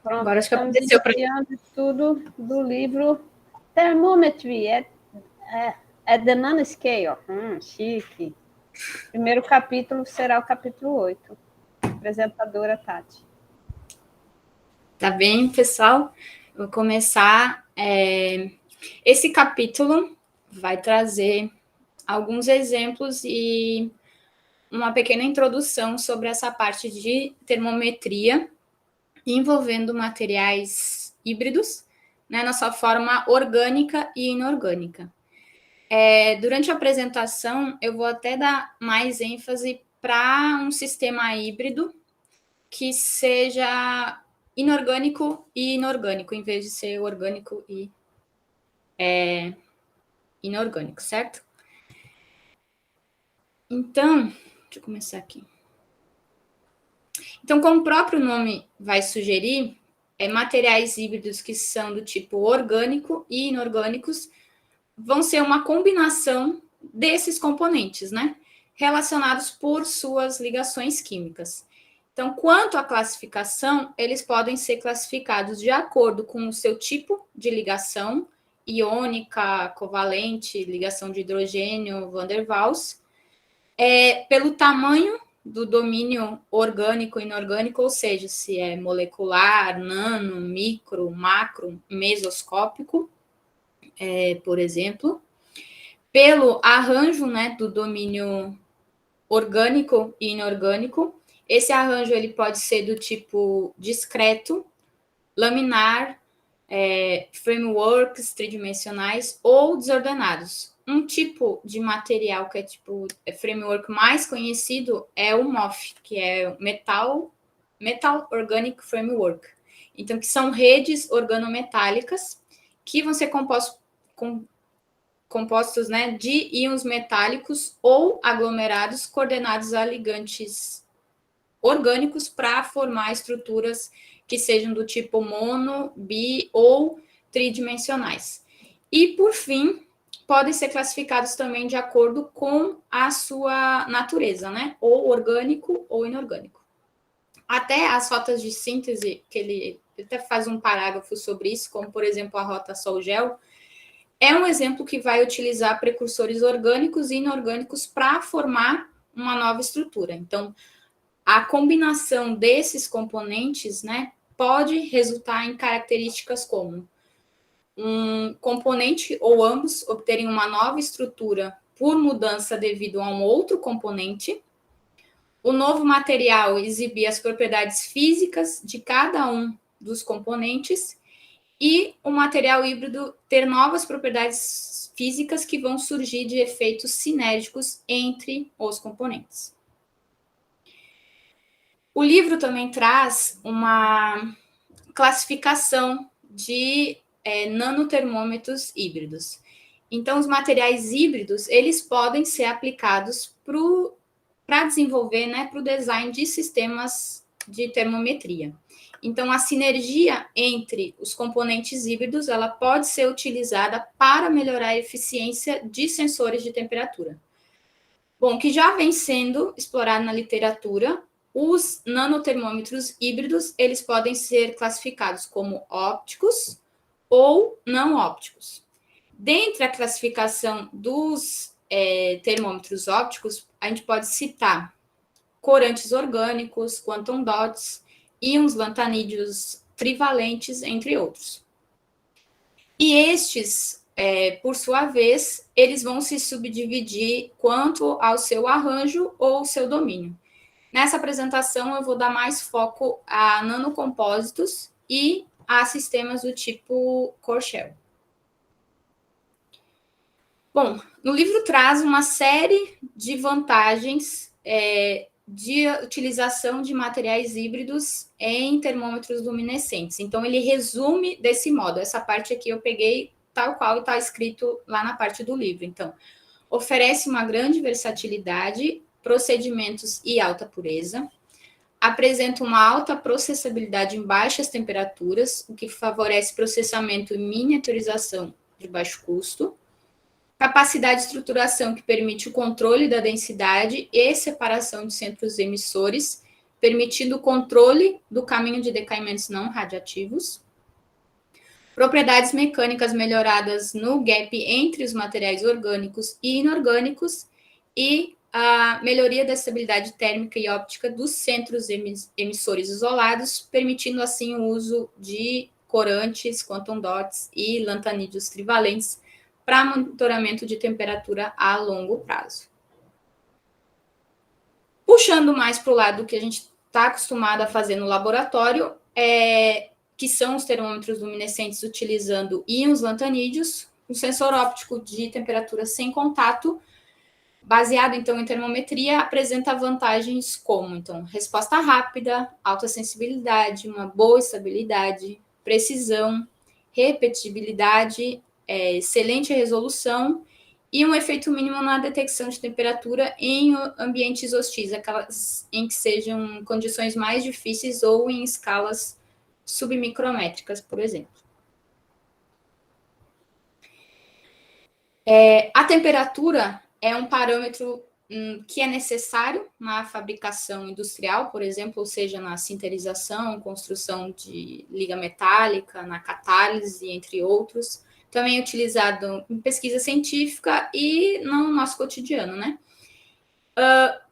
Pronto, Agora acho que estamos apareceu para iniciando estudo do livro Thermometry at the Nanoscale. Chique. Primeiro capítulo será o capítulo 8. Apresentadora Tati. Tá bem, pessoal? Vou começar. Esse capítulo vai trazer alguns exemplos e uma pequena introdução sobre essa parte de termometria envolvendo materiais híbridos, né, na sua forma orgânica e inorgânica. Durante a apresentação, eu vou até dar mais ênfase para um sistema híbrido que seja inorgânico e inorgânico, em vez de ser orgânico e inorgânico, certo? Então, deixa eu começar aqui. Então, como o próprio nome vai sugerir, materiais híbridos que são do tipo orgânico e inorgânicos vão ser uma combinação desses componentes, né? Relacionados por suas ligações químicas. Então, quanto à classificação, eles podem ser classificados de acordo com o seu tipo de ligação, iônica, covalente, ligação de hidrogênio, Van der Waals, pelo tamanho do domínio orgânico e inorgânico, ou seja, se é molecular, nano, micro, macro, mesoscópico, por exemplo, pelo arranjo, né, do domínio orgânico e inorgânico. Esse arranjo ele pode ser do tipo discreto, laminar, frameworks tridimensionais ou desordenados. Um tipo de material que é tipo framework mais conhecido é o MOF, que é o Metal Organic Framework. Então, que são redes organometálicas que vão ser compostos, né, de íons metálicos ou aglomerados coordenados a ligantes orgânicos para formar estruturas que sejam do tipo mono, bi ou tridimensionais. E, por fim, podem ser classificados também de acordo com a sua natureza, né? Ou orgânico ou inorgânico. Até as rotas de síntese, que ele até faz um parágrafo sobre isso, como, por exemplo, a rota Sol-Gel, é um exemplo que vai utilizar precursores orgânicos e inorgânicos para formar uma nova estrutura. Então, a combinação desses componentes, né, pode resultar em características como um componente ou ambos obterem uma nova estrutura por mudança devido a um outro componente, o novo material exibir as propriedades físicas de cada um dos componentes e o material híbrido ter novas propriedades físicas que vão surgir de efeitos sinérgicos entre os componentes. O livro também traz uma classificação de nanotermômetros híbridos. Então, os materiais híbridos, eles podem ser aplicados para desenvolver, né, para o design de sistemas de termometria. Então, a sinergia entre os componentes híbridos, ela pode ser utilizada para melhorar a eficiência de sensores de temperatura. Bom, que já vem sendo explorado na literatura, os nanotermômetros híbridos, eles podem ser classificados como ópticos ou não ópticos. Dentre a classificação dos termômetros ópticos, a gente pode citar corantes orgânicos, quantum dots, íons lantanídeos trivalentes, entre outros. E estes, por sua vez, eles vão se subdividir quanto ao seu arranjo ou seu domínio. Nessa apresentação, eu vou dar mais foco a nanocompósitos e a sistemas do tipo core shell. Bom, no livro traz uma série de vantagens de utilização de materiais híbridos em termômetros luminescentes. Então, ele resume desse modo. Essa parte aqui eu peguei tal qual está escrito lá na parte do livro. Então, oferece uma grande versatilidade, procedimentos e alta pureza, apresenta uma alta processabilidade em baixas temperaturas, o que favorece processamento e miniaturização de baixo custo, capacidade de estruturação que permite o controle da densidade e separação de centros emissores permitindo o controle do caminho de decaimentos não radiativos. Propriedades mecânicas melhoradas no gap entre os materiais orgânicos e inorgânicos e a melhoria da estabilidade térmica e óptica dos centros emissores isolados, permitindo assim o uso de corantes, quantum dots e lantanídeos trivalentes para monitoramento de temperatura a longo prazo. Puxando mais para o lado que a gente está acostumado a fazer no laboratório, que são os termômetros luminescentes utilizando íons lantanídeos, um sensor óptico de temperatura sem contato, baseado, então, em termometria, apresenta vantagens como, então, resposta rápida, alta sensibilidade, uma boa estabilidade, precisão, repetibilidade, excelente resolução e um efeito mínimo na detecção de temperatura em ambientes hostis, aquelas em que sejam condições mais difíceis ou em escalas submicrométricas, por exemplo. A temperatura é um parâmetro que é necessário na fabricação industrial, por exemplo, ou seja, na sinterização, construção de liga metálica, na catálise, entre outros. Também é utilizado em pesquisa científica e no nosso cotidiano, né?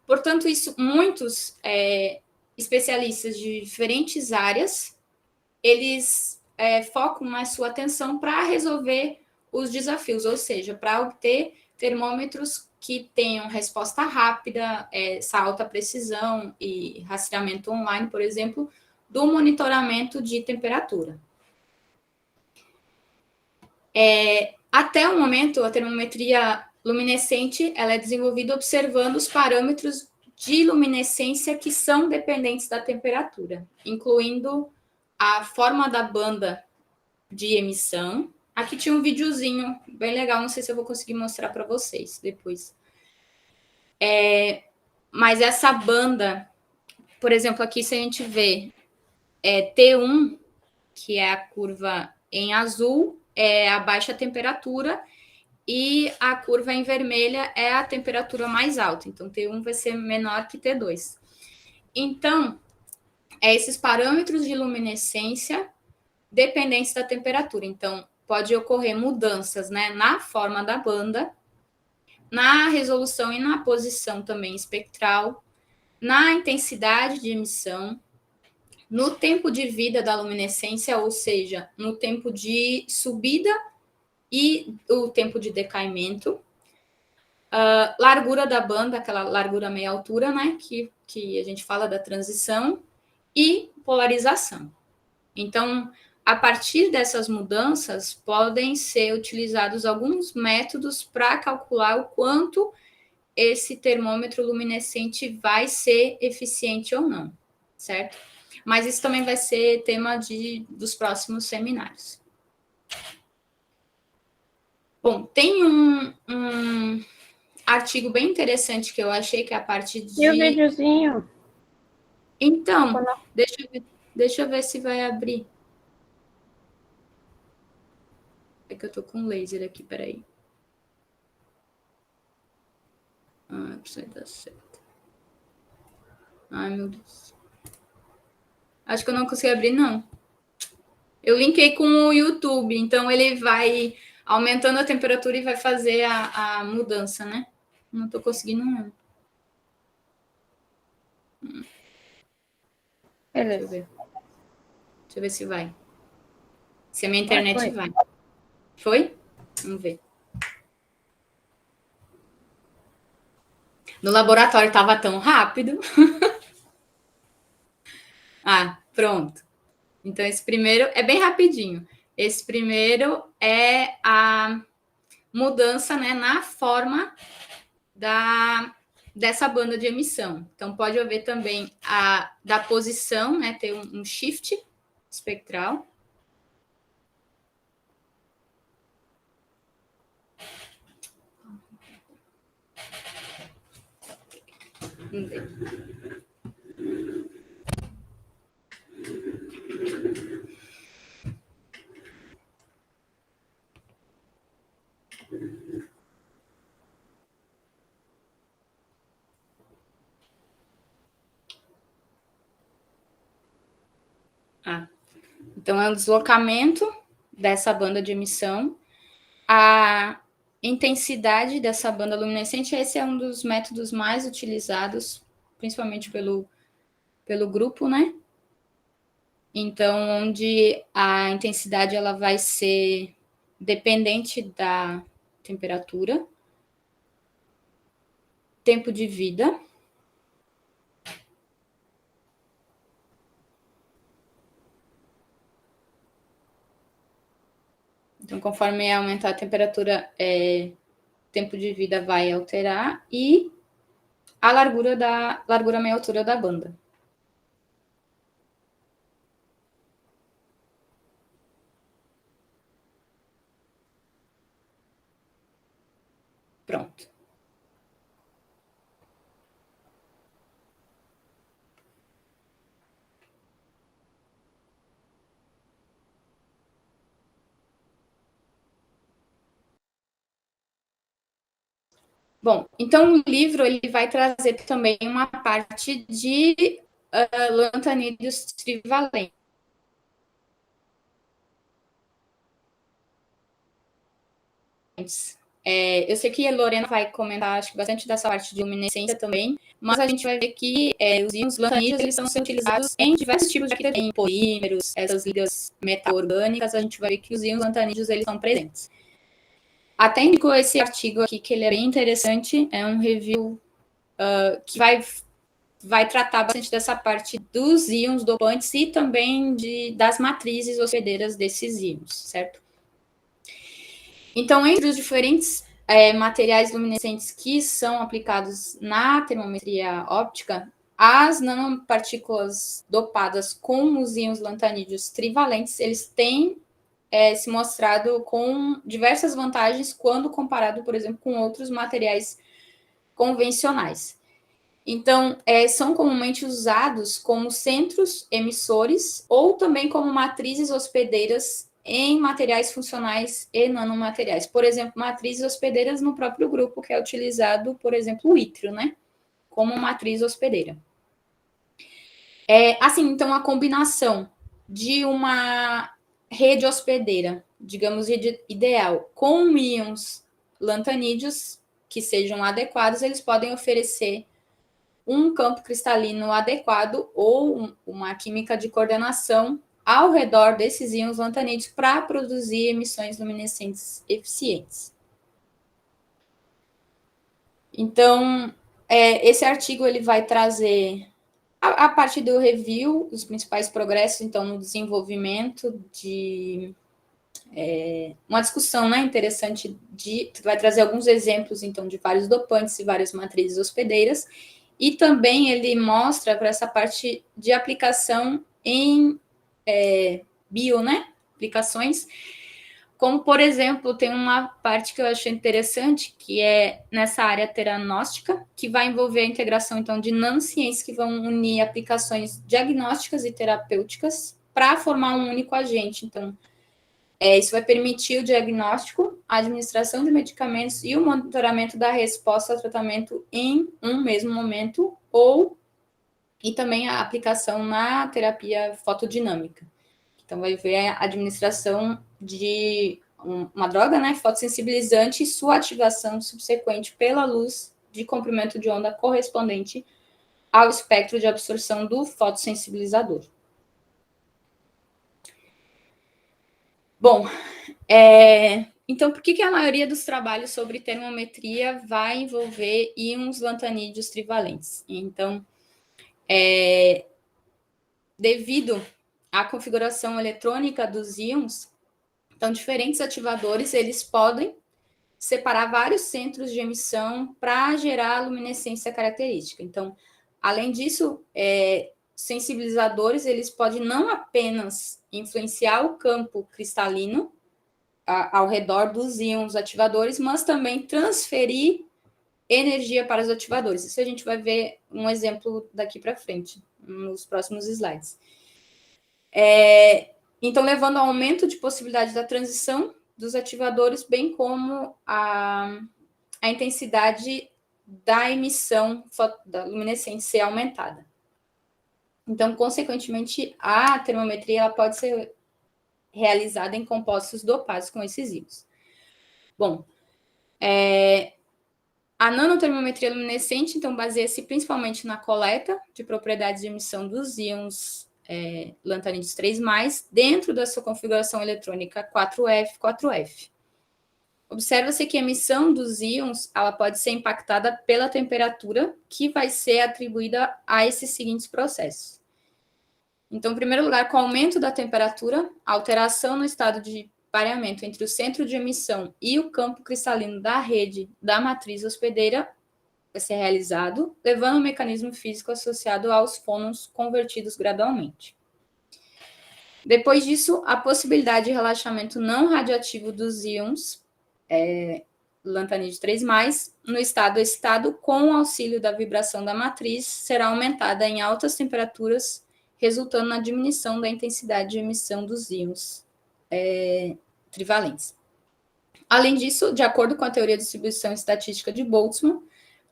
Portanto, muitos especialistas de diferentes áreas, eles focam a sua atenção para resolver os desafios, ou seja, para obter termômetros que tenham resposta rápida, essa alta precisão e rastreamento online, por exemplo, do monitoramento de temperatura. Até o momento, a termometria luminescente ela é desenvolvida observando os parâmetros de luminescência que são dependentes da temperatura, incluindo a forma da banda de emissão. Aqui tinha um videozinho bem legal, não sei se eu vou conseguir mostrar para vocês depois. Mas essa banda, por exemplo, aqui se a gente vê T1, que é a curva em azul, é a baixa temperatura, e a curva em vermelha é a temperatura mais alta. Então, T1 vai ser menor que T2. Então, esses parâmetros de luminescência dependentes da temperatura. Então, pode ocorrer mudanças, né, na forma da banda, na resolução e na posição também espectral, na intensidade de emissão, no tempo de vida da luminescência, ou seja, no tempo de subida e o tempo de decaimento, largura da banda, aquela largura meia altura, né, que a gente fala da transição, e polarização. Então, a partir dessas mudanças, podem ser utilizados alguns métodos para calcular o quanto esse termômetro luminescente vai ser eficiente ou não, certo? Mas isso também vai ser tema dos próximos seminários. Bom, tem um artigo bem interessante que eu achei, que é a parte de... E o videozinho? Então, deixa eu ver se vai abrir. É que eu tô com laser aqui, peraí. Precisa dar certo. Ai, meu Deus. Acho que eu não consegui abrir, não. Eu linkei com o YouTube, então ele vai aumentando a temperatura e vai fazer a mudança, né? Não tô conseguindo, não. Beleza. Deixa eu ver se vai. Se a minha internet vai. Foi? Vamos ver. No laboratório estava tão rápido. Pronto. Então, esse primeiro é bem rapidinho. Esse primeiro é a mudança, né, na forma dessa banda de emissão. Então, pode haver também da posição, né, ter um shift espectral. Vamos ver. Então, é um deslocamento dessa banda de emissão. A intensidade dessa banda luminescente, esse é um dos métodos mais utilizados, principalmente pelo grupo, né? Então, onde a intensidade ela vai ser dependente da temperatura, tempo de vida, então, conforme aumentar a temperatura, tempo de vida vai alterar, e a largura meia altura da banda. Pronto. Bom, então o livro ele vai trazer também uma parte de lantanídeos trivalentes. Eu sei que a Lorena vai comentar, acho que bastante dessa parte de luminescência também, mas a gente vai ver que os íons lantanídeos eles estão sendo utilizados em diversos tipos de arquitetura, em polímeros, essas ligas metal-orgânicas, a gente vai ver que os íons lantanídeos eles estão presentes. Até indicou esse artigo aqui, que ele é bem interessante, é um review que vai tratar bastante dessa parte dos íons dopantes e também das matrizes hospedeiras desses íons, certo? Então, entre os diferentes materiais luminescentes que são aplicados na termometria óptica, as nanopartículas dopadas com os íons lantanídeos trivalentes, eles têm se mostrado com diversas vantagens quando comparado, por exemplo, com outros materiais convencionais. Então, são comumente usados como centros emissores ou também como matrizes hospedeiras em materiais funcionais e nanomateriais. Por exemplo, matrizes hospedeiras no próprio grupo, que é utilizado, por exemplo, o ítrio, né? Como matriz hospedeira. Assim, então, a combinação de uma rede hospedeira, digamos, rede ideal, com íons lantanídeos que sejam adequados, eles podem oferecer um campo cristalino adequado ou uma química de coordenação ao redor desses íons lantanídeos para produzir emissões luminescentes eficientes. Então, esse artigo ele vai trazer a parte do review, os principais progressos, então, no desenvolvimento de uma discussão, né, interessante, vai trazer alguns exemplos, então, de vários dopantes e várias matrizes hospedeiras, e também ele mostra para essa parte de aplicação em bio, né, aplicações, como, por exemplo, tem uma parte que eu achei interessante, que é nessa área teranóstica, que vai envolver a integração, então, de nanociências que vão unir aplicações diagnósticas e terapêuticas para formar um único agente. Então, isso vai permitir o diagnóstico, a administração de medicamentos e o monitoramento da resposta ao tratamento em um mesmo momento, e também a aplicação na terapia fotodinâmica. Então, vai ver a administração de uma droga, né, fotossensibilizante, e sua ativação subsequente pela luz de comprimento de onda correspondente ao espectro de absorção do fotossensibilizador. Bom, então, por que a maioria dos trabalhos sobre termometria vai envolver íons lantanídeos trivalentes? Então, devido à configuração eletrônica dos íons, então, diferentes ativadores, eles podem separar vários centros de emissão para gerar a luminescência característica. Então, além disso, sensibilizadores, eles podem não apenas influenciar o campo cristalino ao redor dos íons ativadores, mas também transferir energia para os ativadores. Isso a gente vai ver um exemplo daqui para frente, nos próximos slides. Então, levando ao aumento de possibilidade da transição dos ativadores, bem como a intensidade da emissão da luminescente ser aumentada. Então, consequentemente, a termometria ela pode ser realizada em compostos dopados com esses íons. Bom, a nanotermometria luminescente, então, baseia-se principalmente na coleta de propriedades de emissão dos íons lantanídeos 3+, dentro da sua configuração eletrônica 4F, 4F. Observa-se que a emissão dos íons ela pode ser impactada pela temperatura que vai ser atribuída a esses seguintes processos. Então, em primeiro lugar, com o aumento da temperatura, a alteração no estado de pareamento entre o centro de emissão e o campo cristalino da rede da matriz hospedeira vai ser realizado, levando ao mecanismo físico associado aos fônons convertidos gradualmente. Depois disso, a possibilidade de relaxamento não radioativo dos íons lantanídeo 3+, no estado excitado, com o auxílio da vibração da matriz, será aumentada em altas temperaturas, resultando na diminuição da intensidade de emissão dos íons trivalentes. Além disso, de acordo com a teoria de distribuição estatística de Boltzmann,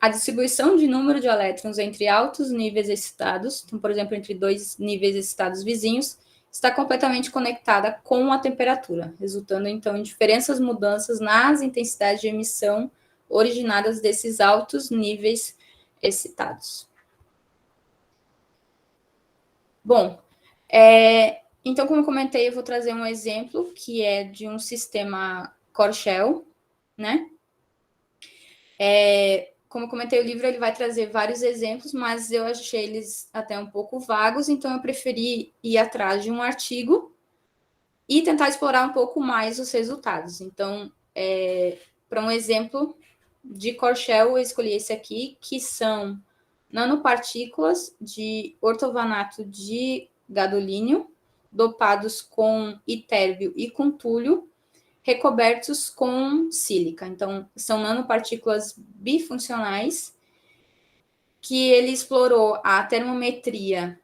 a distribuição de número de elétrons entre altos níveis excitados, então, por exemplo, entre dois níveis excitados vizinhos, está completamente conectada com a temperatura, resultando, então, em diferentes mudanças nas intensidades de emissão originadas desses altos níveis excitados. Bom, então, como eu comentei, eu vou trazer um exemplo que é de um sistema core shell, né? Como eu comentei, o livro ele vai trazer vários exemplos, mas eu achei eles até um pouco vagos, então eu preferi ir atrás de um artigo e tentar explorar um pouco mais os resultados. Então, para um exemplo de core shell, eu escolhi esse aqui, que são nanopartículas de ortovanato de gadolínio, dopados com itérbio e com túlio, recobertos com sílica. Então, são nanopartículas bifuncionais que ele explorou a termometria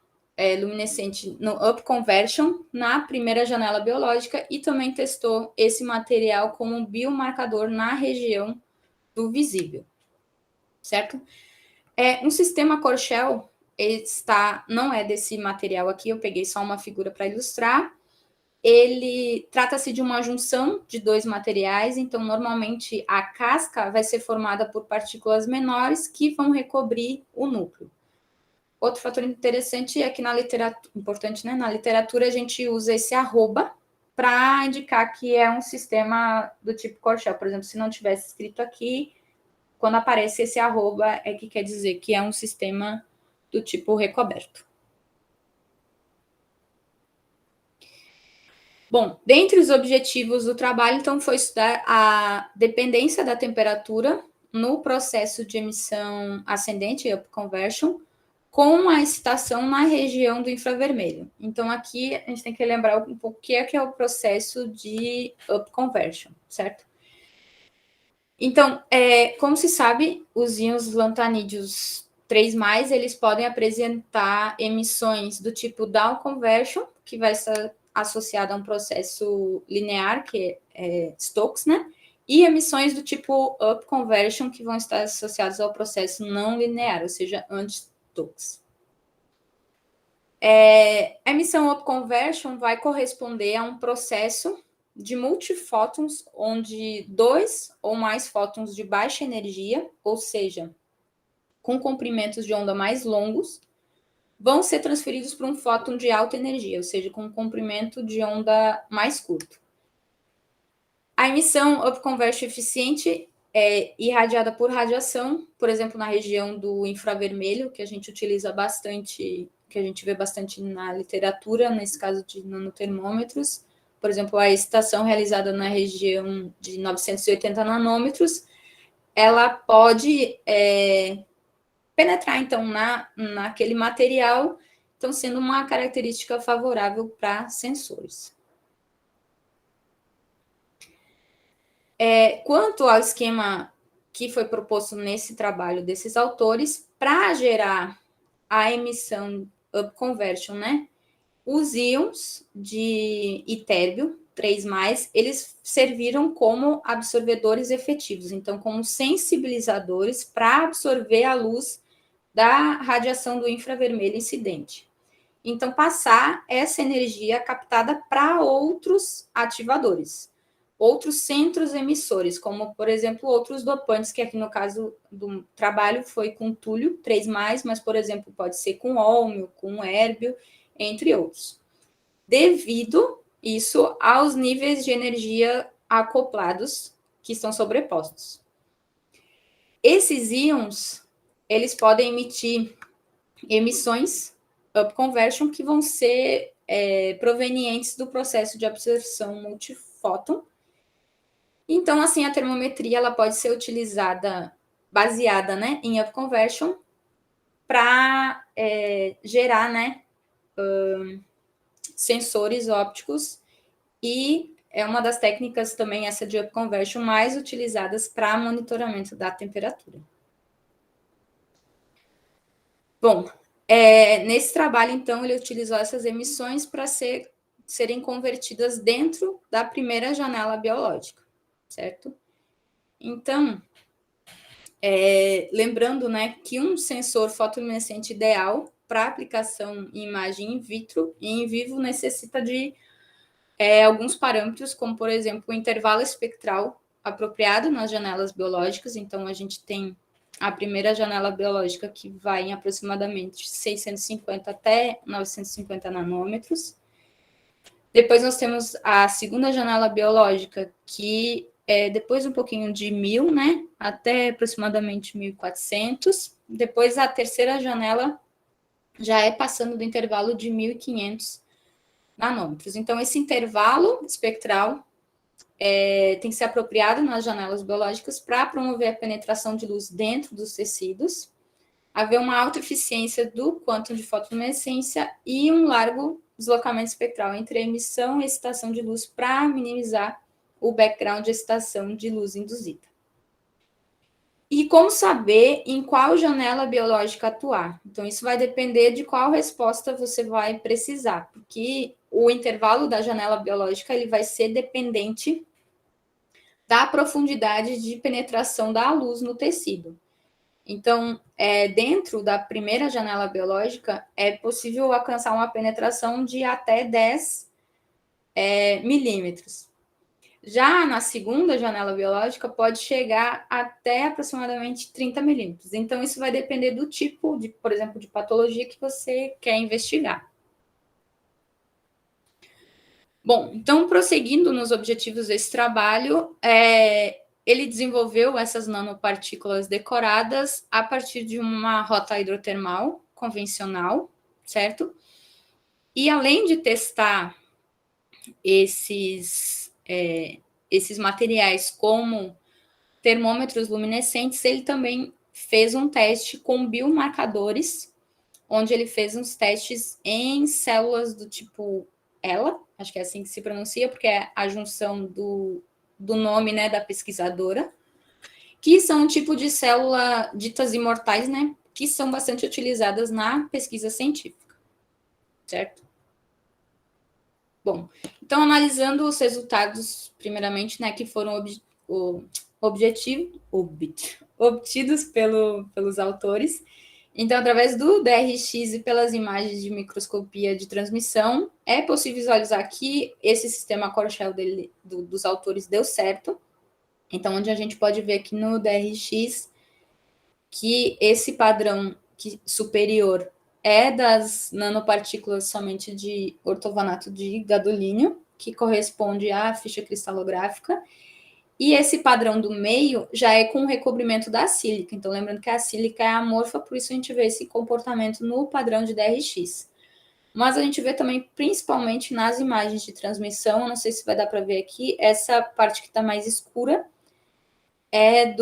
luminescente no up conversion na primeira janela biológica e também testou esse material como um biomarcador na região do visível, certo? Um sistema core shell não é desse material aqui, eu peguei só uma figura para ilustrar. Ele trata-se de uma junção de dois materiais, então normalmente a casca vai ser formada por partículas menores que vão recobrir o núcleo. Outro fator interessante é que na literatura, importante, né? Na literatura a gente usa esse arroba para indicar que é um sistema do tipo core shell. Por exemplo, se não tivesse escrito aqui, quando aparece esse arroba é que quer dizer que é um sistema do tipo recoberto. Bom, dentre os objetivos do trabalho, então, foi estudar a dependência da temperatura no processo de emissão ascendente, up conversion, com a excitação na região do infravermelho. Então, aqui a gente tem que lembrar um pouco o que é o processo de up conversion, certo? Então, como se sabe, os íons lantanídeos 3+, eles podem apresentar emissões do tipo down conversion, que vai ser associada a um processo linear, que é Stokes, né? E emissões do tipo up conversion, que vão estar associadas ao processo não linear, ou seja, anti-Stokes. A emissão up conversion vai corresponder a um processo de multifótons, onde 2 ou mais fótons de baixa energia, ou seja, com comprimentos de onda mais longos, vão ser transferidos para um fóton de alta energia, ou seja, com um comprimento de onda mais curto. A emissão up conversion eficiente é irradiada por radiação, por exemplo, na região do infravermelho, que a gente utiliza bastante, que a gente vê bastante na literatura, nesse caso de nanotermômetros. Por exemplo, a excitação realizada na região de 980 nanômetros, ela pode penetrar, então, naquele material, então, sendo uma característica favorável para sensores. Quanto ao esquema que foi proposto nesse trabalho desses autores, para gerar a emissão up conversion, né? Os íons de itérbio 3+, eles serviram como absorvedores efetivos, então como sensibilizadores para absorver a luz da radiação do infravermelho incidente. então passar essa energia captada para outros ativadores, outros centros emissores, como, por exemplo, outros dopantes, que aqui no caso do trabalho foi com túlio 3+, mas, por exemplo, pode ser com ólmio, com hérbio, entre outros. Devido isso aos níveis de energia acoplados que estão sobrepostos. Esses íons, eles podem emitir emissões up conversion que vão ser provenientes do processo de absorção multifóton. Então, assim, a termometria ela pode ser utilizada, baseada, né, em up conversion, para gerar, né, sensores ópticos, e é uma das técnicas também, essa de up conversion, mais utilizadas para monitoramento da temperatura. Bom, nesse trabalho, então, ele utilizou essas emissões para serem convertidas dentro da primeira janela biológica, certo? Então, lembrando, né, que um sensor fotoluminescente ideal para aplicação em imagem in vitro e em vivo necessita de alguns parâmetros, como, por exemplo, o intervalo espectral apropriado nas janelas biológicas. Então, a gente tem a primeira janela biológica, que vai em aproximadamente 650 até 950 nanômetros. Depois nós temos a segunda janela biológica, que é depois um pouquinho de 1.000, né, até aproximadamente 1.400. Depois a terceira janela já é passando do intervalo de 1.500 nanômetros. Então, esse intervalo espectral tem que ser apropriado nas janelas biológicas para promover a penetração de luz dentro dos tecidos, haver uma alta eficiência do quantum de fotoluminescência e um largo deslocamento espectral entre a emissão e excitação de luz para minimizar o background de excitação de luz induzida. E como saber em qual janela biológica atuar? Então, isso vai depender de qual resposta você vai precisar, porque o intervalo da janela biológica ele vai ser dependente da profundidade de penetração da luz no tecido. Então, dentro da primeira janela biológica, é possível alcançar uma penetração de até 10 milímetros. Já na segunda janela biológica, pode chegar até aproximadamente 30 milímetros. Então, isso vai depender do tipo, por exemplo, de patologia que você quer investigar. Bom, então, prosseguindo nos objetivos desse trabalho, ele desenvolveu essas nanopartículas decoradas a partir de uma rota hidrotermal convencional, certo? E além de testar esses materiais como termômetros luminescentes, ele também fez um teste com biomarcadores, onde ele fez uns testes em células do tipo ELA, acho que é assim que se pronuncia, porque é a junção do nome, né, da pesquisadora, que são um tipo de célula ditas imortais, né, que são bastante utilizadas na pesquisa científica, certo? Bom, então, analisando os resultados, primeiramente, né, que foram obtidos pelos autores. Então, através do DRX e pelas imagens de microscopia de transmissão, é possível visualizar que esse sistema core shell dos autores deu certo. Então, onde a gente pode ver aqui no DRX que esse padrão superior é das nanopartículas somente de ortovanato de gadolínio, que corresponde à ficha cristalográfica, e esse padrão do meio já é com o recobrimento da sílica. Então, lembrando que a sílica é amorfa, por isso a gente vê esse comportamento no padrão de DRX. Mas a gente vê também, principalmente nas imagens de transmissão, não sei se vai dar para ver aqui, essa parte que está mais escura é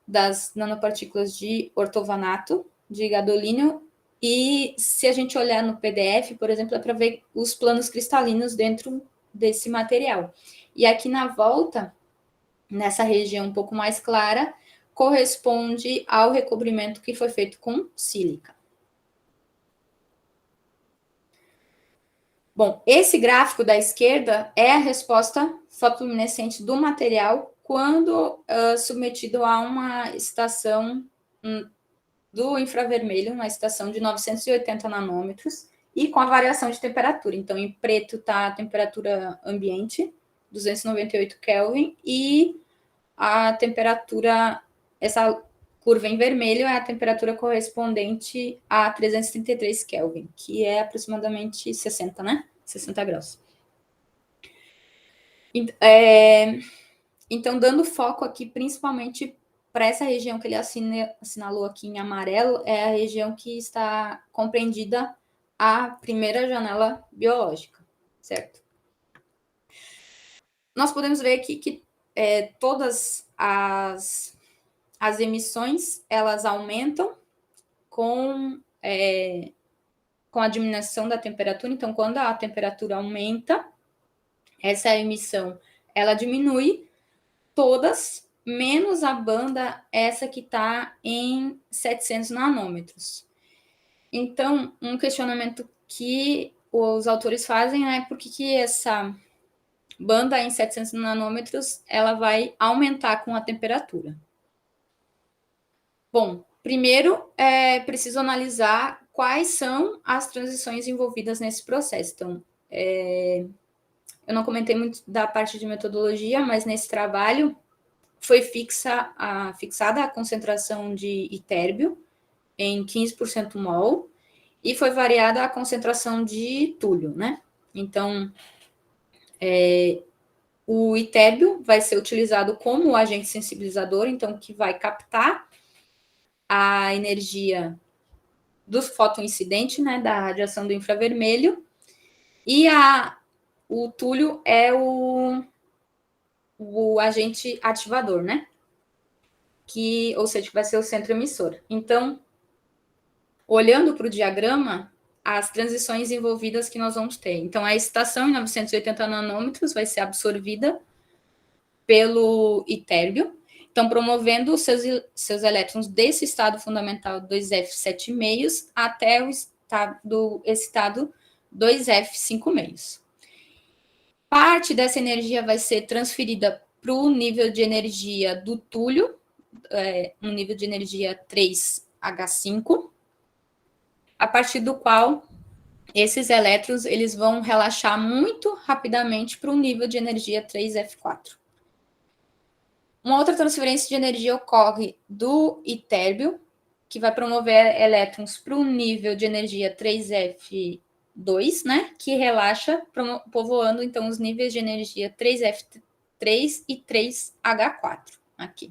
das nanopartículas de ortovanato, de gadolínio, e se a gente olhar no PDF, por exemplo, é para ver os planos cristalinos dentro desse material. E aqui na volta, nessa região um pouco mais clara, corresponde ao recobrimento que foi feito com sílica. Bom, esse gráfico da esquerda é a resposta fotoluminescente do material quando submetido a uma excitação do infravermelho, uma excitação de 980 nanômetros, e com a variação de temperatura. Então, em preto está a temperatura ambiente, 298 Kelvin, e a temperatura, essa curva em vermelho é a temperatura correspondente a 333 Kelvin, que é aproximadamente 60, né? 60 graus. Então, dando foco aqui, principalmente para essa região que ele assinalou aqui em amarelo, é a região que está compreendida a primeira janela biológica, certo? Nós podemos ver aqui que todas as emissões, elas aumentam com a diminuição da temperatura. Então, quando a temperatura aumenta, essa emissão, ela diminui, todas, menos a banda, essa que está em 700 nanômetros. Então, um questionamento que os autores fazem é por que essa banda em 700 nanômetros, ela vai aumentar com a temperatura. Bom, primeiro é preciso analisar quais são as transições envolvidas nesse processo. Então, eu não comentei muito da parte de metodologia, mas nesse trabalho foi fixada a concentração de itérbio em 15% mol e foi variada a concentração de túlio, né? Então, o itérbio vai ser utilizado como agente sensibilizador, então, que vai captar a energia do fotoincidente, né, da radiação do infravermelho, e o túlio é o agente ativador, né? Ou seja, que vai ser o centro emissor. Então, olhando para o diagrama, as transições envolvidas que nós vamos ter. Então, a excitação em 980 nanômetros vai ser absorvida pelo itérbio, então promovendo seus elétrons desse estado fundamental 2F7,5 até o estado excitado 2F5,5. Parte dessa energia vai ser transferida para o nível de energia do túlio, no nível de energia 3H5, a partir do qual esses elétrons eles vão relaxar muito rapidamente para o nível de energia 3F4. Uma outra transferência de energia ocorre do itérbio, que vai promover elétrons para o nível de energia 3F2, né, que relaxa, povoando, então, os níveis de energia 3F3 e 3H4, aqui.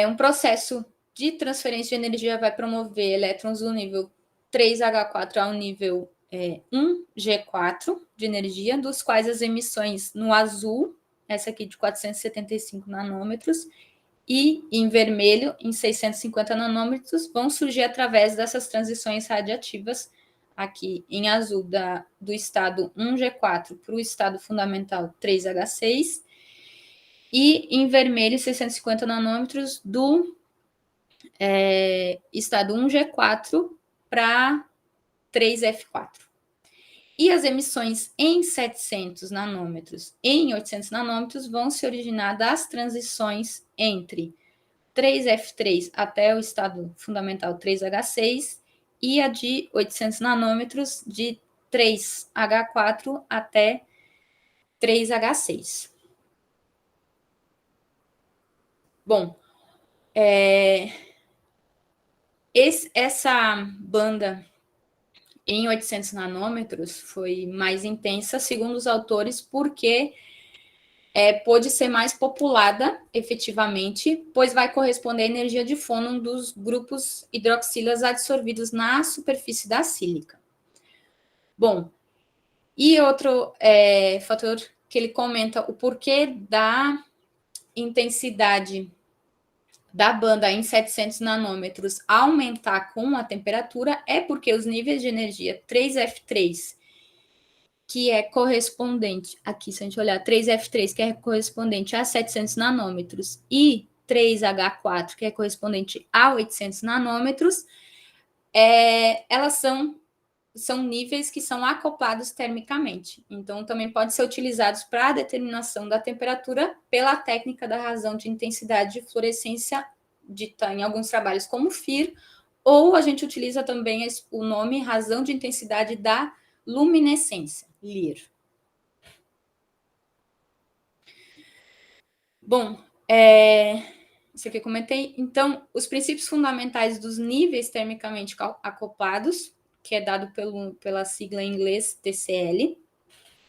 Um processo de transferência de energia vai promover elétrons do nível 3H4 ao nível 1G4 de energia, dos quais as emissões no azul, essa aqui de 475 nanômetros, e em vermelho, em 650 nanômetros, vão surgir através dessas transições radiativas, aqui em azul, do estado 1G4 para o estado fundamental 3H6, e em vermelho, 650 nanômetros, do estado 1G4 para 3F4. E as emissões em 700 nanômetros e em 800 nanômetros vão se originar das transições entre 3F3 até o estado fundamental 3H6 e a de 800 nanômetros de 3H4 até 3H6. Bom, essa banda em 800 nanômetros foi mais intensa, segundo os autores, porque pôde ser mais populada, efetivamente, pois vai corresponder à energia de fônon dos grupos hidroxilas absorvidos na superfície da sílica. Bom, e outro fator que ele comenta o porquê da intensidade da banda em 700 nanômetros aumentar com a temperatura é porque os níveis de energia 3F3, que é correspondente, aqui se a gente olhar 3F3, que é correspondente a 700 nanômetros, e 3H4, que é correspondente a 800 nanômetros, elas são níveis que são acoplados termicamente. Então, também podem ser utilizados para a determinação da temperatura pela técnica da razão de intensidade de fluorescência, dita em alguns trabalhos como FIR, ou a gente utiliza também o nome razão de intensidade da luminescência, LIR. Bom, isso aqui eu comentei. Então, os princípios fundamentais dos níveis termicamente acoplados, que é dado pela sigla em inglês TCL.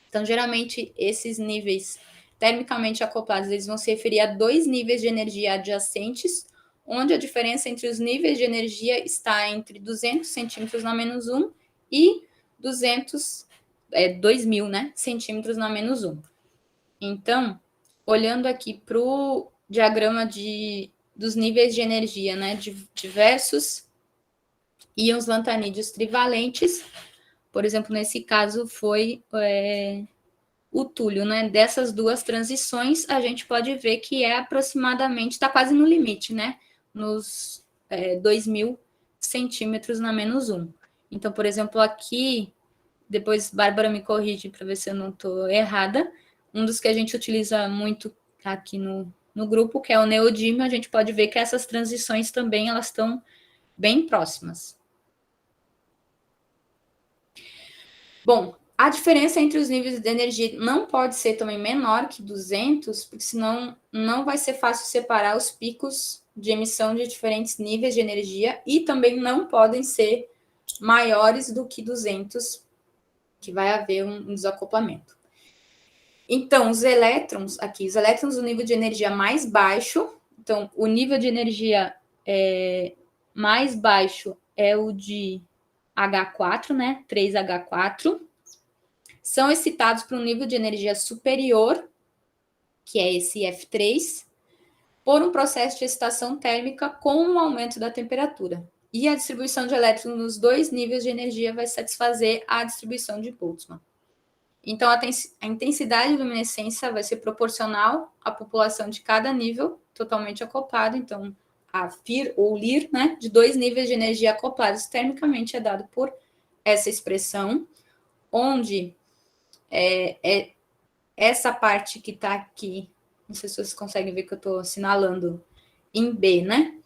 Então, geralmente, esses níveis termicamente acoplados, eles vão se referir a dois níveis de energia adjacentes, onde a diferença entre os níveis de energia está entre 200 centímetros na menos 1 e 2.000, né, centímetros na menos 1. Então, olhando aqui para o diagrama dos níveis de energia, né, de diversos íons lantanídeos trivalentes, por exemplo, nesse caso foi o túlio, né? Dessas duas transições, a gente pode ver que é aproximadamente, está quase no limite, né? Nos 2.000 centímetros na menos 1. Então, por exemplo, aqui, depois Bárbara me corrige para ver se eu não estou errada, um dos que a gente utiliza muito aqui no grupo, que é o neodímio, a gente pode ver que essas transições também elas estão bem próximas. Bom, a diferença entre os níveis de energia não pode ser também menor que 200, porque senão não vai ser fácil separar os picos de emissão de diferentes níveis de energia e também não podem ser maiores do que 200, que vai haver um desacoplamento. Então, os elétrons do nível de energia mais baixo, então, o nível de energia mais baixo é o de H4, né? 3H4. São excitados para um nível de energia superior, que é esse F3, por um processo de excitação térmica com o aumento da temperatura. E a distribuição de elétrons nos dois níveis de energia vai satisfazer a distribuição de Boltzmann. Então, a intensidade de luminescência vai ser proporcional à população de cada nível totalmente acoplado. Então, a FIR ou LIR, né, de dois níveis de energia acoplados termicamente é dado por essa expressão, onde essa parte que está aqui, não sei se vocês conseguem ver que eu estou assinalando em B, né?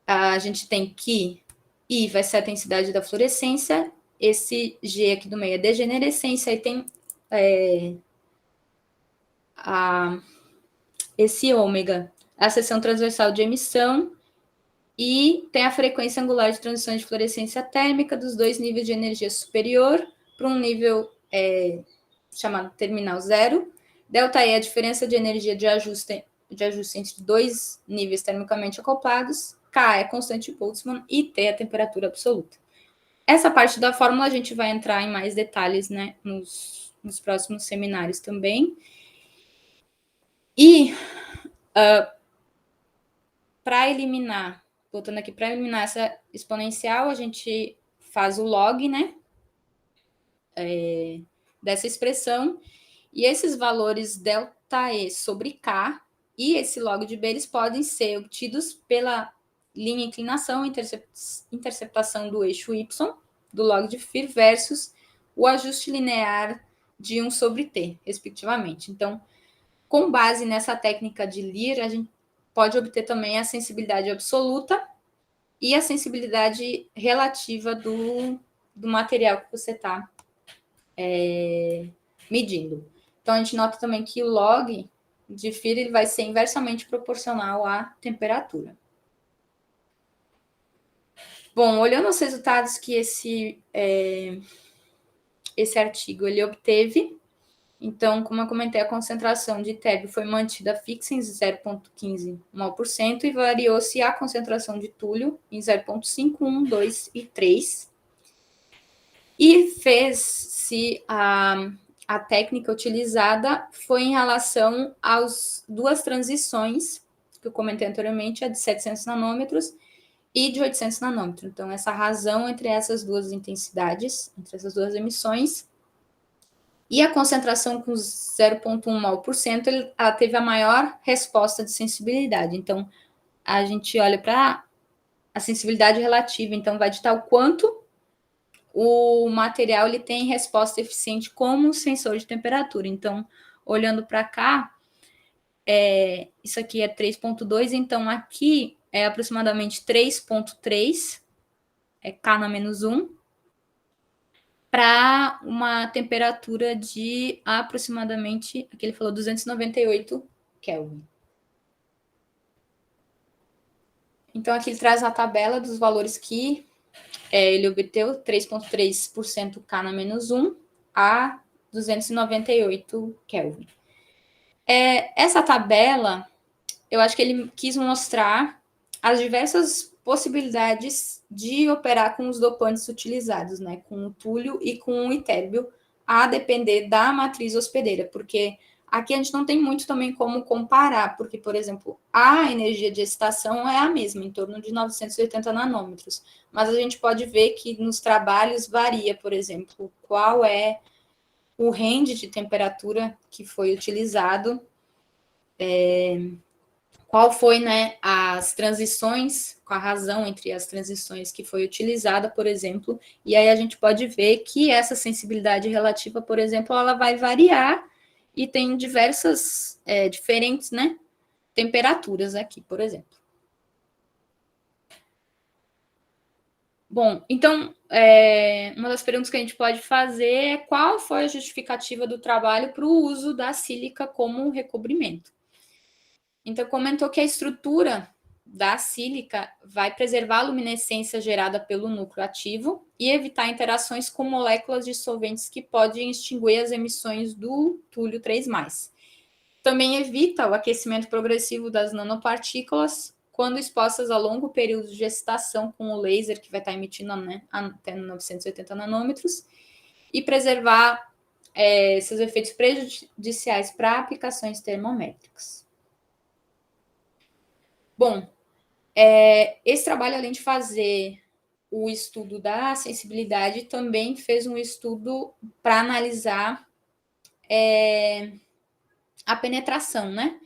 A gente tem que I vai ser a intensidade da fluorescência, esse G aqui do meio é degenerescência, e tem esse ômega, a seção transversal de emissão, e tem a frequência angular de transições de fluorescência térmica dos dois níveis de energia superior para um nível chamado terminal zero. Delta E é a diferença de energia de ajuste entre dois níveis termicamente acoplados. K é a constante de Boltzmann e T é a temperatura absoluta. Essa parte da fórmula a gente vai entrar em mais detalhes, né, nos próximos seminários também. E para eliminar, voltando aqui, para eliminar essa exponencial, a gente faz o log, né, dessa expressão, e esses valores ΔE sobre K e esse log de B, eles podem ser obtidos pela linha inclinação, interceptação do eixo Y, do log de φ versus o ajuste linear de 1 sobre T, respectivamente. Então, com base nessa técnica de LIR, a gente pode obter também a sensibilidade absoluta e a sensibilidade relativa do material que você está medindo. Então, a gente nota também que o log de φ ele vai ser inversamente proporcional à temperatura. Bom, olhando os resultados que esse artigo ele obteve, então, como eu comentei, a concentração de TeB foi mantida fixa em 0,15 mol% e variou-se a concentração de túlio em 0,5, 1, 2 e 3. E fez-se a técnica utilizada foi em relação às duas transições que eu comentei anteriormente, a de 700 nanômetros e de 800 nanômetros. Então, essa razão entre essas duas intensidades, entre essas duas emissões, e a concentração com 0,1 mol%, ela teve a maior resposta de sensibilidade. Então, a gente olha para a sensibilidade relativa, então vai ditar o quanto o material ele tem resposta eficiente como sensor de temperatura. Então, olhando para cá, isso aqui é 3,2, então aqui é aproximadamente 3,3, é K na menos 1, para uma temperatura de aproximadamente, aqui ele falou 298 Kelvin. Então, aqui ele traz a tabela dos valores que ele obteu, 3,3% K na menos 1 a 298 Kelvin. Essa tabela, eu acho que ele quis mostrar as diversas possibilidades de operar com os dopantes utilizados, né, com o túlio e com o itérbio, a depender da matriz hospedeira, porque aqui a gente não tem muito também como comparar, porque, por exemplo, a energia de excitação é a mesma, em torno de 980 nanômetros, mas a gente pode ver que nos trabalhos varia, por exemplo, qual é o range de temperatura que foi utilizado, qual foi, né, as transições, com a razão entre as transições que foi utilizada, por exemplo, e aí a gente pode ver que essa sensibilidade relativa, por exemplo, ela vai variar e tem diversas, diferentes, né, temperaturas aqui, por exemplo. Bom, então, uma das perguntas que a gente pode fazer é qual foi a justificativa do trabalho para o uso da sílica como recobrimento. Então, comentou que a estrutura da sílica vai preservar a luminescência gerada pelo núcleo ativo e evitar interações com moléculas dissolventes que podem extinguir as emissões do túlio 3+. Também evita o aquecimento progressivo das nanopartículas quando expostas a longo período de excitação com o laser, que vai estar emitindo, né, até 980 nanômetros, e preservar seus efeitos prejudiciais para aplicações termométricas. Bom, esse trabalho, além de fazer o estudo da sensibilidade, também fez um estudo para analisar a penetração, né?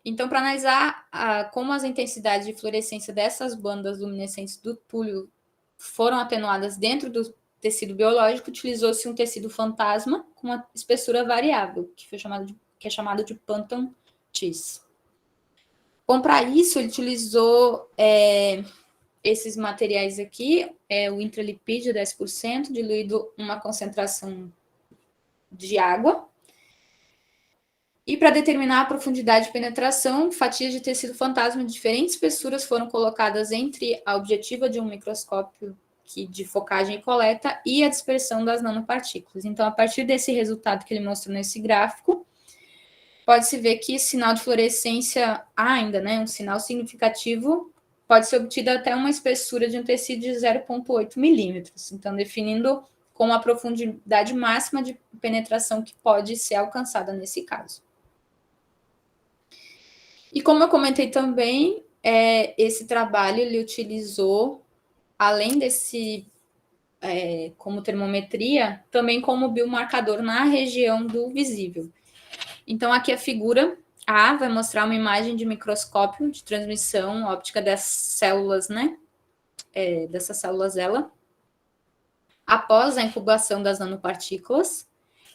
Então, para analisar como as intensidades de fluorescência dessas bandas luminescentes do túlio foram atenuadas dentro do tecido biológico, utilizou-se um tecido fantasma com uma espessura variável, que é chamado de Panton Cheese. Bom, para isso, ele utilizou esses materiais aqui, o intralipídio 10%, diluído uma concentração de água. E para determinar a profundidade de penetração, fatias de tecido fantasma de diferentes espessuras foram colocadas entre a objetiva de um microscópio de focagem e coleta e a dispersão das nanopartículas. Então, a partir desse resultado que ele mostrou nesse gráfico, pode-se ver que sinal de fluorescência ainda, né, um sinal significativo, pode ser obtido até uma espessura de um tecido de 0,8 milímetros. Então, definindo como a profundidade máxima de penetração que pode ser alcançada nesse caso. E como eu comentei também, esse trabalho ele utilizou, além desse como termometria, também como biomarcador na região do visível. Então, aqui a figura A vai mostrar uma imagem de microscópio de transmissão óptica dessas células, né? Dessas células ELA, após a incubação das nanopartículas.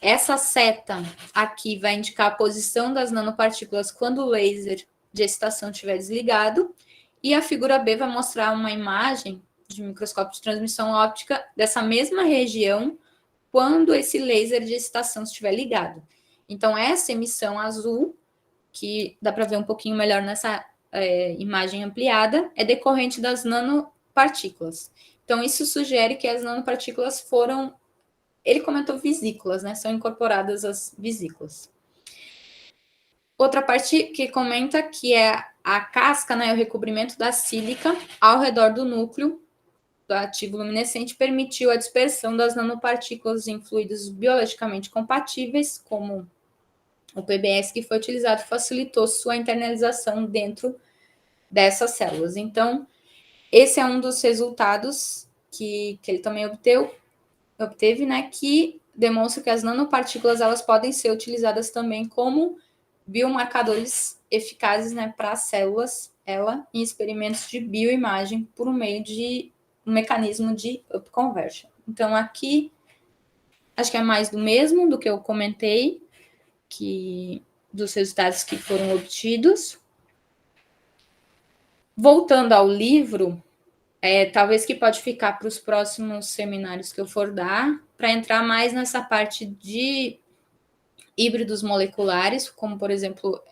Essa seta aqui vai indicar a posição das nanopartículas quando o laser de excitação estiver desligado, e a figura B vai mostrar uma imagem de microscópio de transmissão óptica dessa mesma região quando esse laser de excitação estiver ligado. Então, essa emissão azul, que dá para ver um pouquinho melhor nessa imagem ampliada, é decorrente das nanopartículas. Então, isso sugere que as nanopartículas foram... Ele comentou vesículas, né? São incorporadas as vesículas. Outra parte que comenta que é a casca, né? O recobrimento da sílica ao redor do núcleo do ativo luminescente permitiu a dispersão das nanopartículas em fluidos biologicamente compatíveis, como o PBS que foi utilizado, facilitou sua internalização dentro dessas células. Então, esse é um dos resultados que ele também obteve, né, que demonstra que as nanopartículas elas podem ser utilizadas também como biomarcadores eficazes, né, para as células, em experimentos de bioimagem por meio de um mecanismo de upconversion. Então, aqui, acho que é mais do mesmo do que eu comentei, dos resultados que foram obtidos. Voltando ao livro, talvez que pode ficar para os próximos seminários que eu for dar, para entrar mais nessa parte de híbridos moleculares, como, por exemplo,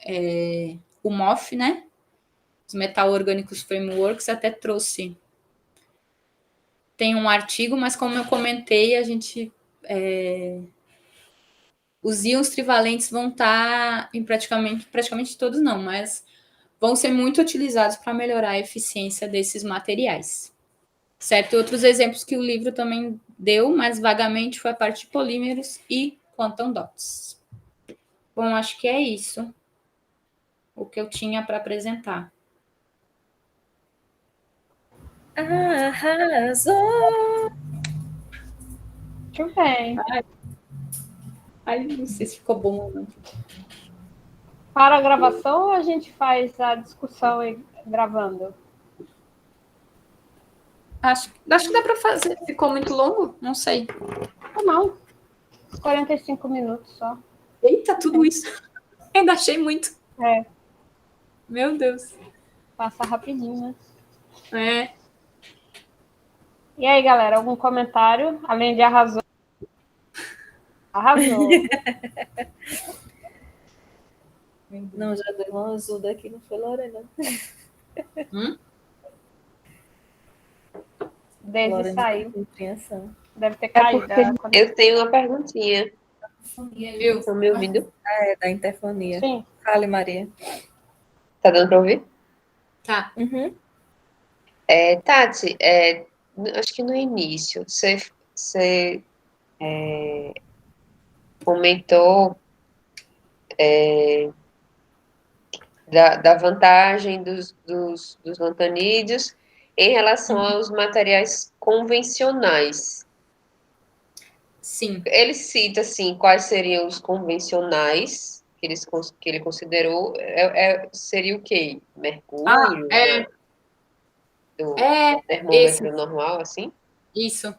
o MOF, né? Os Metal Orgânicos Frameworks, até trouxe. Tem um artigo, mas como eu comentei, a gente... os íons trivalentes vão estar em praticamente todos não, mas vão ser muito utilizados para melhorar a eficiência desses materiais. Certo? E outros exemplos que o livro também deu, mas vagamente, foi a parte de polímeros e quantum dots. Bom, acho que é isso o que eu tinha para apresentar. Arrasou! Muito bem. Ai, não sei se ficou bom ou não. Para a gravação ou a gente faz a discussão gravando? Acho que dá para fazer. Ficou muito longo? Não sei. Não. 45 minutos só. Eita, tudo isso. Ainda achei muito. Meu Deus. Passa rapidinho, né? É. E aí, galera, algum comentário? Além de arrasou. Arrasou. Não, já deu uma azul daqui, não foi, Lorena? Desde Lorena saiu. compreensão. Deve ter caído. Eu tenho uma perguntinha. Viu? Estão me ouvindo? Da interfonia. Sim. Fale, Maria. Tá dando para ouvir? Tá. Uhum. Tati, acho que no início você comentou da vantagem dos lantanídeos em relação aos materiais convencionais. Sim. Ele cita, assim, quais seriam os convencionais que ele considerou. Seria o quê? Mercúrio? Do termômetro normal, assim? Isso.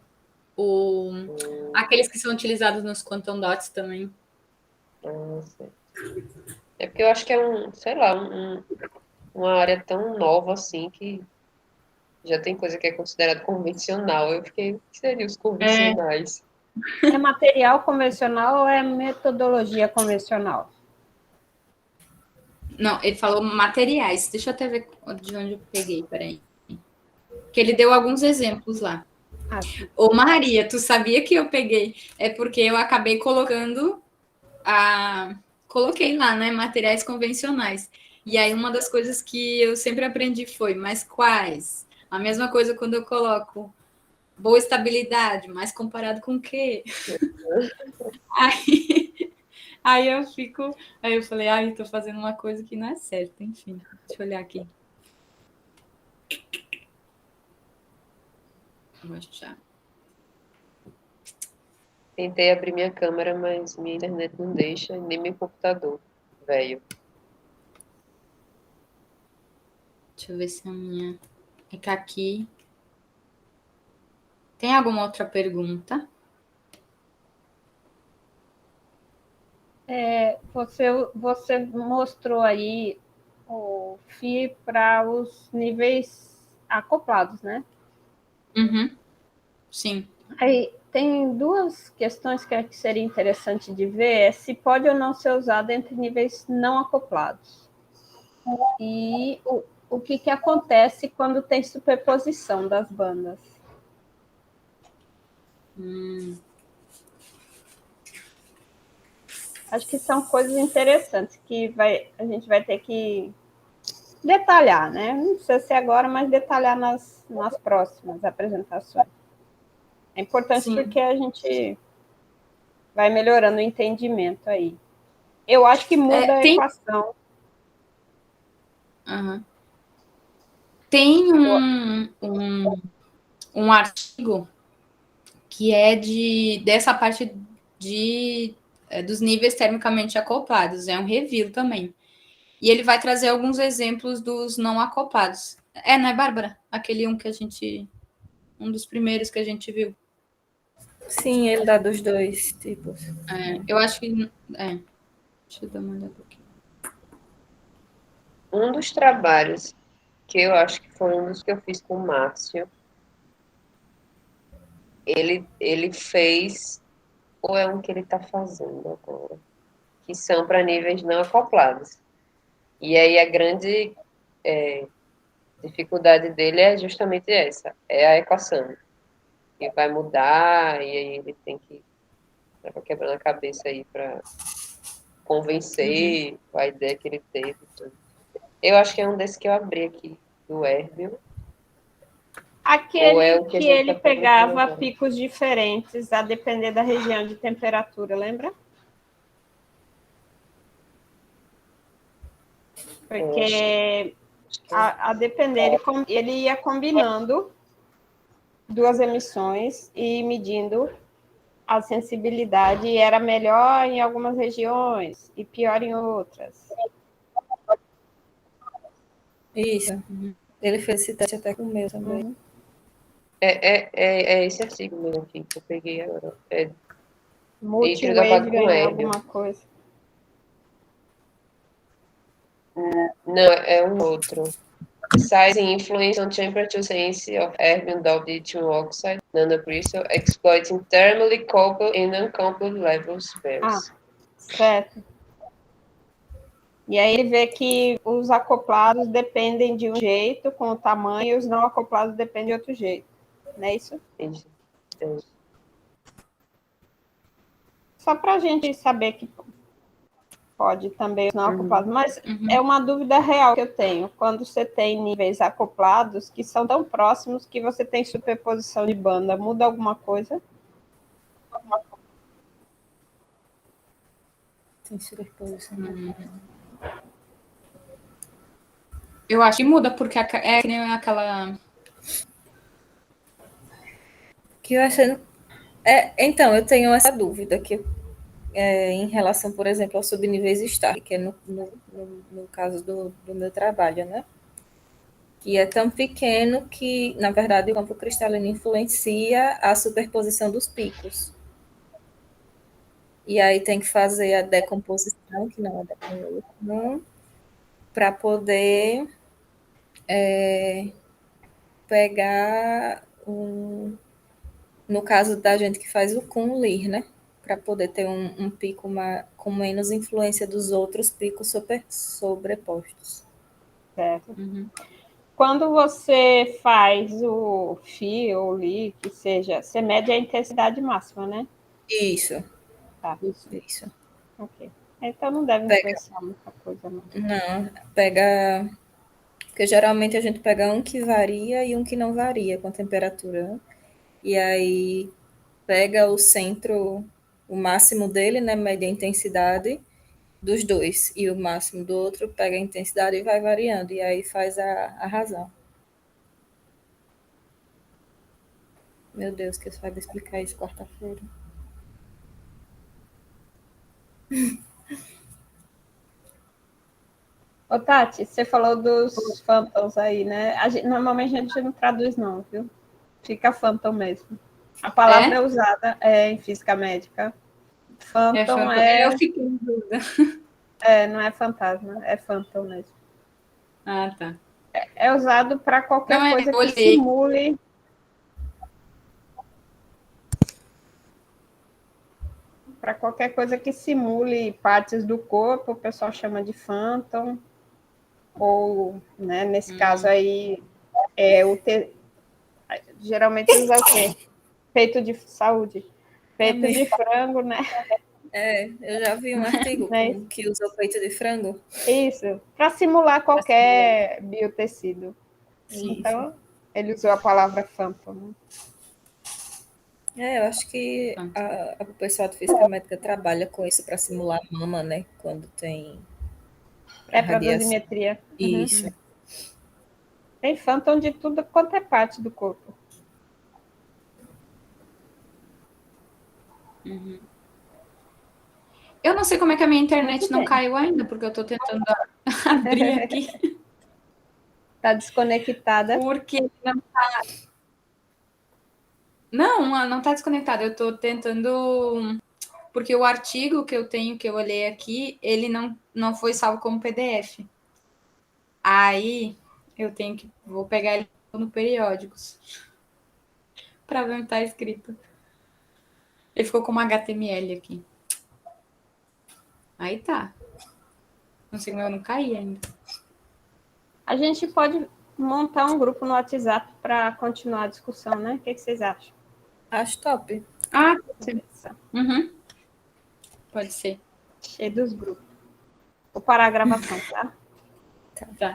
Aqueles que são utilizados nos quantum dots também. É porque eu acho que é uma área tão nova assim que já tem coisa que é considerada convencional. Eu fiquei, o que seriam os convencionais? É material convencional ou é metodologia convencional? Não, ele falou materiais. Deixa eu até ver de onde eu peguei, peraí. Que ele deu alguns exemplos lá. Ô, Maria, tu sabia que eu peguei? É porque eu acabei colocando coloquei lá, né, materiais convencionais. E aí uma das coisas que eu sempre aprendi foi, mas quais? A mesma coisa quando eu coloco boa estabilidade, mas comparado com o quê? Aí eu falei, eu tô fazendo uma coisa que não é certa, enfim. Deixa eu olhar aqui. Vou achar. Tentei abrir minha câmera, mas minha internet não deixa, nem meu computador, velho. Deixa eu ver se a minha... É que aqui... Tem alguma outra pergunta? Você mostrou aí o FI para os níveis acoplados, né? Uhum. Sim. Aí tem duas questões que seria interessante de ver, se pode ou não ser usado entre níveis não acoplados. E o que acontece quando tem superposição das bandas. Acho que são coisas interessantes que a gente vai ter que detalhar, né? Não precisa ser agora, mas detalhar nas próximas apresentações. É importante Sim. Porque a gente vai melhorando o entendimento aí. Eu acho que muda a equação. Uhum. Tem um artigo que é dessa parte dos níveis termicamente acoplados. É um review também. E ele vai trazer alguns exemplos dos não acoplados. Né, Bárbara? Aquele um dos primeiros que a gente viu. Sim, ele dá dos dois tipos. Eu acho que... Deixa eu dar uma olhada aqui. Um dos trabalhos que eu acho que foi um dos que eu fiz com o Márcio. Ele fez, ou é um que ele está fazendo agora, que são para níveis não acoplados. E aí a grande dificuldade dele é justamente essa, é a equação. Que vai mudar, e aí ele tem que estar quebrando a cabeça aí para convencer a ideia que ele teve. Eu acho que é um desses que eu abri aqui, do Herbio. Ou é Aquele o que a gente ele tá pegava agora? picos diferentes a depender da região de temperatura, lembra? Porque a depender, ele ia combinando duas emissões e medindo a sensibilidade, e era melhor em algumas regiões e pior em outras. Isso. Ele fez esse teste até com o meu também. É esse artigo mesmo aqui que eu peguei agora. É Multi-wave ganhou alguma coisa. Não, é um outro. Size and influence on temperature sensitivity of erbium doped lithium oxide nanocrystal exploiting thermally coupled and uncoupled level spares. Certo. E aí ele vê que os acoplados dependem de um jeito, com o tamanho, e os não acoplados dependem de outro jeito. Não é isso? Entendi. Só para a gente saber que pode também os não acoplados. Mas é uma dúvida real que eu tenho. Quando você tem níveis acoplados que são tão próximos que você tem superposição de banda, muda alguma coisa? Tem superposição. Eu acho que muda, porque é que nem aquela... Que eu achando... então, eu tenho essa dúvida que em relação, por exemplo, aos subníveis Stark, que é no caso do meu trabalho, né? Que é tão pequeno que, na verdade, o campo cristalino influencia a superposição dos picos. E aí tem que fazer a decomposição, que não é decomposição, para poder pegar no caso da gente que faz o Kunlir, né? Para poder ter um pico com menos influência dos outros picos sobrepostos. Certo. Quando você faz o FI ou LI, que seja, você mede a intensidade máxima, né? Isso. Tá. Isso. Ok. Então não deve influenciar muita coisa, não. Não, pega... Porque geralmente a gente pega um que varia e um que não varia com a temperatura. Né? E aí pega o centro, o máximo dele, né? Mede a intensidade dos dois. E o máximo do outro pega a intensidade e vai variando. E aí faz a razão. Meu Deus, que eu saiba explicar isso quarta-feira. Ô, Tati, você falou dos phantoms aí, né? Normalmente a gente não traduz, não, viu? Fica phantom mesmo. A palavra é usada em física médica. Phantom Eu fiquei em dúvida. Não é fantasma, é phantom mesmo. Ah, tá. É usado para qualquer coisa que simule. Para qualquer coisa que simule partes do corpo, o pessoal chama de phantom. Ou, né, nesse caso aí, geralmente usa o quê? Peito de saúde. Peito de frango, né? Eu já vi um artigo que usa o peito de frango. Isso, para simular qualquer biotecido. Sim, então, ele usou a palavra phantom. Eu acho que o pessoal de física médica trabalha com isso para simular a mama, né? Quando tem para dosimetria. Isso. Tem phantom de tudo quanto é parte do corpo. Eu não sei como é que a minha internet não caiu ainda, porque eu estou tentando abrir aqui. Está desconectada. Porque não está... Não está desconectada. Eu estou tentando... Porque o artigo que eu olhei aqui, ele não foi salvo como PDF. Aí, Vou pegar ele no periódicos para ver onde está escrito. Ele ficou como HTML aqui. Aí tá. Não sei como eu não caí ainda. A gente pode montar um grupo no WhatsApp para continuar a discussão, né? O que vocês acham? Acho top. Ah, pode ser. Uhum. Pode ser. Cheio dos grupos. Vou parar a gravação, tá? Tá.